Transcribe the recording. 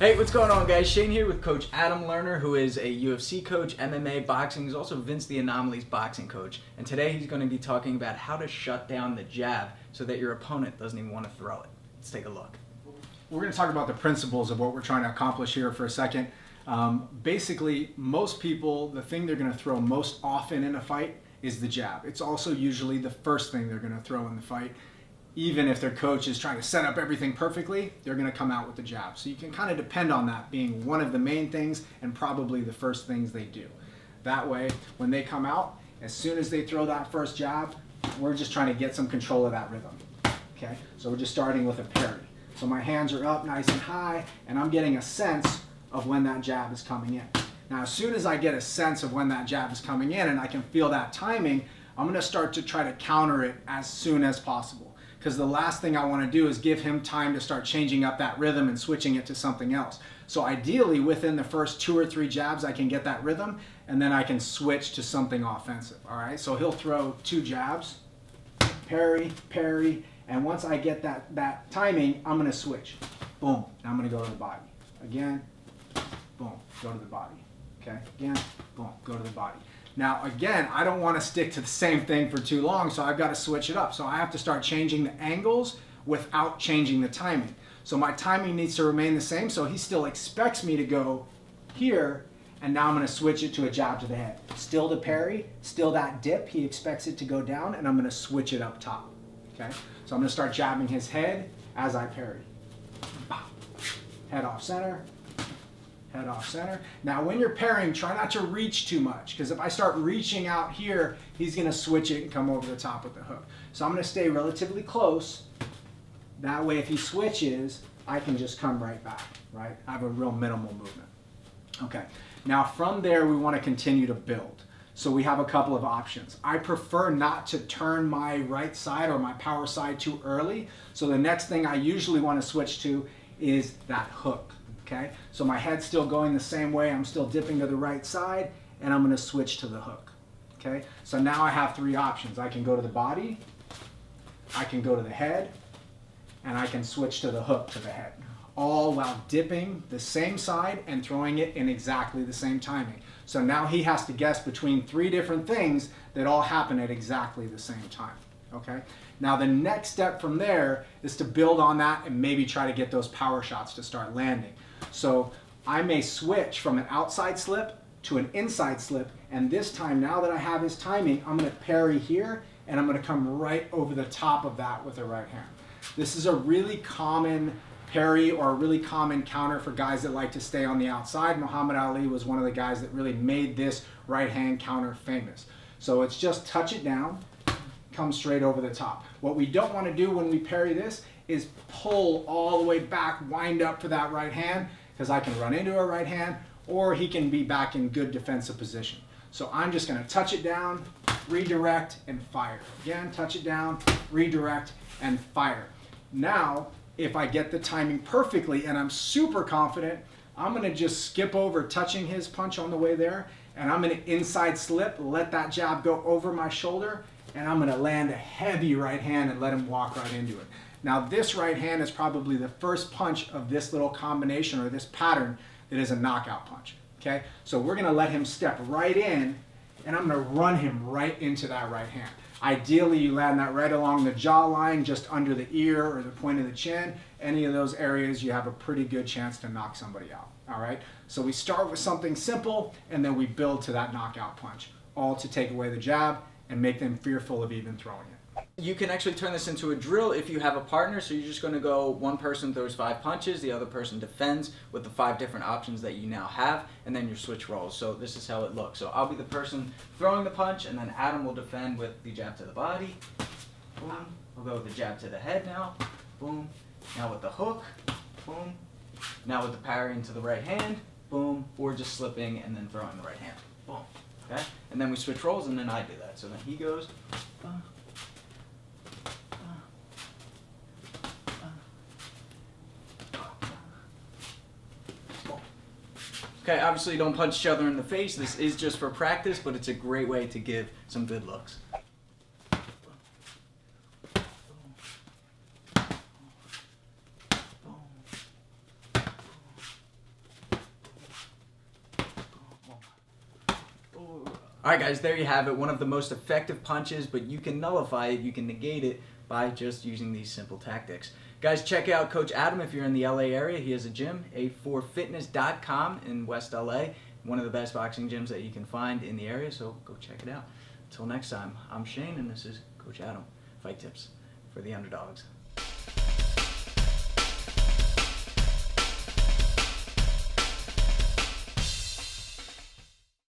Hey, what's going on, guys? Shane here with Coach Adam Lerner, who is a UFC coach, MMA, boxing. He's also Vince the Anomaly's boxing coach. And today he's going to be talking about how to shut down the jab so that your opponent doesn't even want to throw it. Let's take a look. We're going to talk about the principles of what we're trying to accomplish here for a second. Basically, most people, the thing they're going to throw most often in a fight is the jab. It's also usually the first thing they're going to throw in the fight. Even if their coach is trying to set up everything perfectly, they're going to come out with the jab. So you can kind of depend on that being one of the main things and probably the first things they do. That way, when they come out, as soon as they throw that first jab, we're just trying to get some control of that rhythm. Okay? So we're just starting with a parry. So my hands are up nice and high, and I'm getting a sense of when that jab is coming in. Now, as soon as I get a sense of when that jab is coming in and I can feel that timing, I'm going to start to try to counter it as soon as possible. Because the last thing I want to do is give him time to start changing up that rhythm and switching it to something else. So ideally, within the first 2 or 3 jabs, I can get that rhythm, and then I can switch to something offensive. All right, so he'll throw 2 jabs, parry, parry, and once I get that timing, I'm going to switch. Boom, and I'm going to go to the body. Again, boom, go to the body. Okay, again, boom, go to the body. Now, again, I don't want to stick to the same thing for too long, so I've got to switch it up. So I have to start changing the angles without changing the timing. So my timing needs to remain the same, so he still expects me to go here, and now I'm going to switch it to a jab to the head. Still the parry, still that dip, he expects it to go down, and I'm going to switch it up top. Okay? So I'm going to start jabbing his head as I parry. Head off center. Head off center. Now when you're parrying, try not to reach too much, because if I start reaching out here, he's going to switch it and come over the top with the hook. So I'm going to stay relatively close. That way if he switches, I can just come right back, right? I have a real minimal movement. Okay. Now from there, we want to continue to build. So we have a couple of options. I prefer not to turn my right side or my power side too early. So the next thing I usually want to switch to is that hook. Okay, so my head's still going the same way, I'm still dipping to the right side, and I'm going to switch to the hook. Okay, so now I have 3 options. I can go to the body, I can go to the head, and I can switch to the hook to the head. All while dipping the same side and throwing it in exactly the same timing. So now he has to guess between 3 different things that all happen at exactly the same time. Okay, now the next step from there is to build on that and maybe try to get those power shots to start landing. So I may switch from an outside slip to an inside slip, and this time, now that I have his timing, I'm going to parry here, and I'm going to come right over the top of that with the right hand. This is a really common parry or a really common counter for guys that like to stay on the outside. Muhammad Ali was one of the guys that really made this right hand counter famous. So it's just touch it down, come straight over the top. What we don't want to do when we parry this is pull all the way back, wind up for that right hand, because I can run into a right hand, or he can be back in good defensive position. So I'm just going to touch it down, redirect, and fire. Again, touch it down, redirect, and fire. Now, if I get the timing perfectly and I'm super confident, I'm going to just skip over touching his punch on the way there, and I'm going to inside slip, let that jab go over my shoulder, and I'm going to land a heavy right hand and let him walk right into it. Now this right hand is probably the first punch of this little combination or this pattern that is a knockout punch. Okay, so we're going to let him step right in, and I'm going to run him right into that right hand. Ideally, you land that right along the jawline, just under the ear or the point of the chin. Any of those areas, you have a pretty good chance to knock somebody out. All right, so we start with something simple, and then we build to that knockout punch, all to take away the jab and make them fearful of even throwing it. You can actually turn this into a drill if you have a partner, so you're just going to go, one person throws 5 punches, the other person defends with the 5 different options that you now have, and then your switch rolls. So this is how it looks. So I'll be the person throwing the punch, and then Adam will defend with the jab to the body. Boom. We'll go with the jab to the head now. Boom. Now with the hook. Boom. Now with the parry into the right hand. Boom. Or just slipping and then throwing the right hand. Boom. Okay? And then we switch roles, and then I do that. So then he goes. Okay, obviously don't punch each other in the face. This is just for practice, but it's a great way to give some good looks. All right, guys, there you have it. One of the most effective punches, but you can nullify it, you can negate it by just using these simple tactics. Guys, check out Coach Adam if you're in the LA area. He has a gym, a4fitness.com in West LA. One of the best boxing gyms that you can find in the area, so go check it out. Until next time, I'm Shane, and this is Coach Adam. Fight tips for the underdogs.